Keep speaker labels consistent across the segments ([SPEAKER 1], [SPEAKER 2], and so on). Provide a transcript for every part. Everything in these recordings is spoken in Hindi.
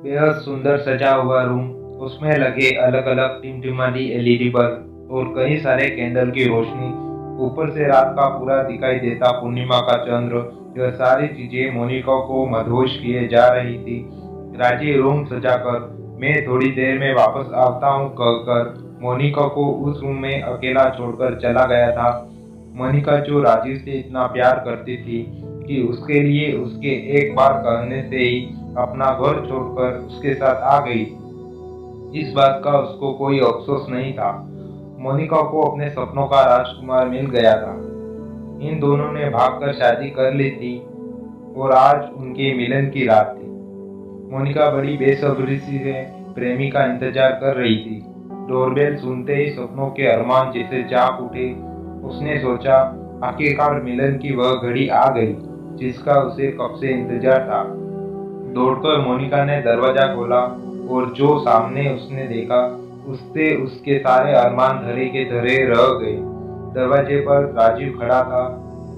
[SPEAKER 1] बेहद सुंदर सजा हुआ रूम, उसमें लगे अलग अलग टिमटिमाती एलईडी बल्ब और कई सारे कैंडल की रोशनी, ऊपर से रात का पूरा दिखाई देता पूर्णिमा का चंद्र, यह सारी चीजें मोनिका को मदहोश किए जा रही थी। राजी रूम सजाकर मैं थोड़ी देर में वापस आता हूँ कहकर मोनिका को उस रूम में अकेला छोड़कर चला गया था। मोनिका जो राजीव से इतना प्यार करती थी कि उसके लिए उसके एक बार कहने से ही अपना घर छोड़कर उसके साथ आ गई, इस बात का उसको कोई अफसोस नहीं था। मोनिका को अपने सपनों का राजकुमार मिल गया था। इन दोनों ने भागकर शादी कर ली थी और आज उनके मिलन की रात थी। मोनिका बड़ी बेसब्री से प्रेमी का इंतजार कर रही थी। डोरबेल सुनते ही सपनों के अरमान जैसे जाग उठे। उसने सोचा आखिरकार मिलन की वह घड़ी आ गई जिसका उसे कब से इंतजार था। दौड़कर मोनिका ने दरवाजा खोला और जो सामने उसने देखा उससे उसके सारे अरमान धरे के धरे रह गए। दरवाजे पर राजीव खड़ा था,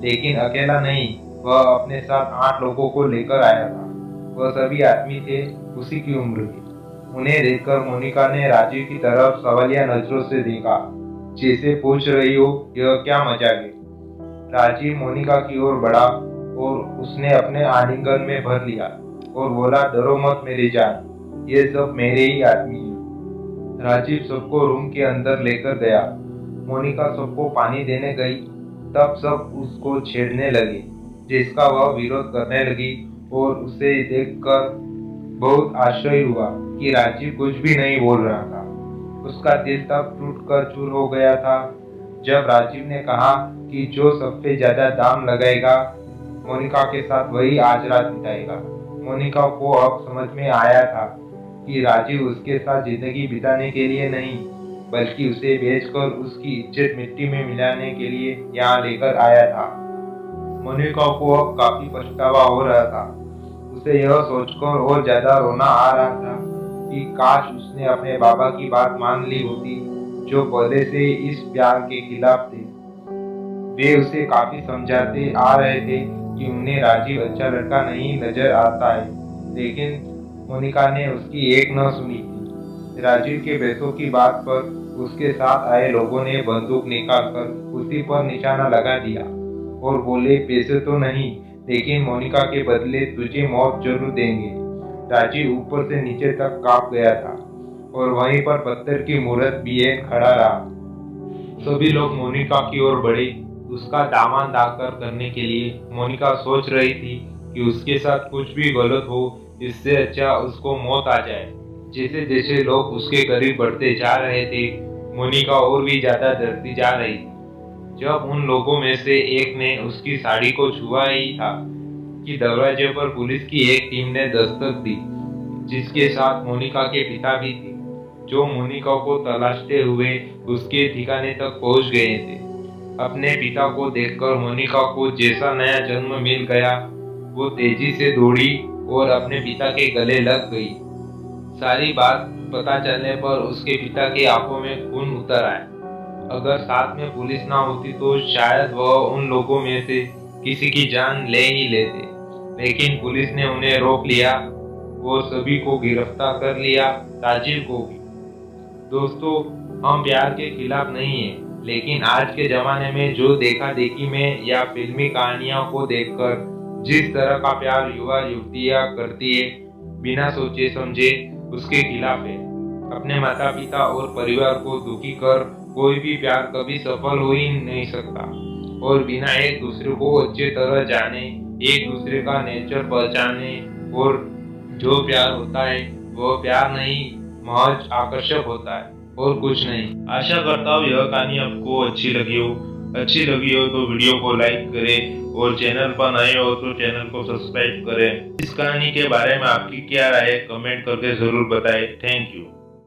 [SPEAKER 1] लेकिन अकेला नहीं, वह अपने साथ 8 लोगों को लेकर आया था। वह सभी आदमी थे उसी की उम्र के। उन्हें देखकर मोनिका ने राजीव की तरफ सवालिया नजरों से देखा, जैसे पूछ रही हो यह क्या मजाक है। राजीव मोनिका की ओर बढ़ा और उसने अपने आलिंगन में भर लिया और बोला, डरो मत मेरी जान, ये सब मेरे ही आदमी हैं। राजीव सबको रूम के अंदर लेकर गया। मोनिका सबको पानी देने गई, तब सब उसको छेड़ने लगे, जिसका वह विरोध करने लगी और उसे देखकर बहुत आश्चर्य हुआ कि राजीव कुछ भी नहीं बोल रहा था। उसका दिल तब टूट कर चूर हो गया था जब राजीव ने कहा कि जो सबसे ज्यादा दाम लगाएगा मोनिका के साथ वही आज रात बिताएगा। मोनिका को अब समझ में आया था कि राजीव उसके साथ जिंदगी बिताने के लिए नहीं, बल्कि उसे बेचकर उसकी इज्जत मिट्टी में मिलाने के लिए यहाँ लेकर आया था। मोनिका को अब काफी पछतावा हो रहा था। उसे यह सोचकर और ज्यादा रोना आ रहा था कि काश उसने अपने बाबा की बात मान ली होती, जो पहले से इस प्यार के खिलाफ थे। वे उसे काफी समझाते आ रहे थे कि उन्हें राजीव अच्छा लड़का नहीं नजर आता है, लेकिन मोनिका ने उसकी एक न सुनी थी। राजीव के पैसों की बात पर उसके साथ आए लोगों ने बंदूक निकालकर उसी पर निशाना लगा दिया और बोले, पैसे तो नहीं, लेकिन मोनिका के बदले तुझे मौत जरूर देंगे। राजीव ऊपर से नीचे तक कांप गया था और वहीं पर पत्थर की मूर्त भी एक खड़ा रहा। सभी लोग मोनिका की ओर बढ़े, उसका दामन दाकर करने के लिए। मोनिका सोच रही थी कि उसके साथ कुछ भी गलत हो, इससे अच्छा उसको मौत आ जाए। जैसे जैसे लोग उसके करीब बढ़ते जा रहे थे, मोनिका और भी ज्यादा डरती जा रही थी। जब उन लोगों में से एक ने उसकी साड़ी को छुआ ही था कि दरवाजे पर पुलिस की एक टीम ने दस्तक दी, जिसके साथ मोनिका के पिता भी थे, जो मोनिका को तलाशते हुए उसके ठिकाने तक पहुंच गए थे। अपने पिता को देखकर मोनिका को जैसा नया जन्म मिल गया, वो तेजी से दौड़ी और अपने पिता के गले लग गई। सारी बात पता चलने पर उसके पिता की आंखों में खून उतर आया। अगर साथ में पुलिस ना होती तो शायद वह उन लोगों में से किसी की जान ले ही लेते, लेकिन पुलिस ने उन्हें रोक लिया। वो सभी को गिरफ्तार कर लिया, राजीव को भी। दोस्तों, हम प्यार के खिलाफ नहीं है, लेकिन आज के जमाने में जो देखा देखी में या फिल्मी कहानियों को देखकर जिस तरह का प्यार युवा युवतियां करती है, बिना सोचे समझे उसके खिलाफ है। अपने माता पिता और परिवार को दुखी कर कोई भी प्यार कभी सफल हो ही नहीं सकता, और बिना एक दूसरे को अच्छे तरह जाने, एक दूसरे का नेचर पहचाने, और जो प्यार होता है वह प्यार नहीं, महज आकर्षक होता है और कुछ नहीं। आशा करता हूँ यह कहानी आपको अच्छी लगी हो तो वीडियो को लाइक करें और चैनल पर नए हो तो चैनल को सब्सक्राइब करें। इस कहानी के बारे में आपकी क्या राय है कमेंट करके जरूर बताएं। Thank you.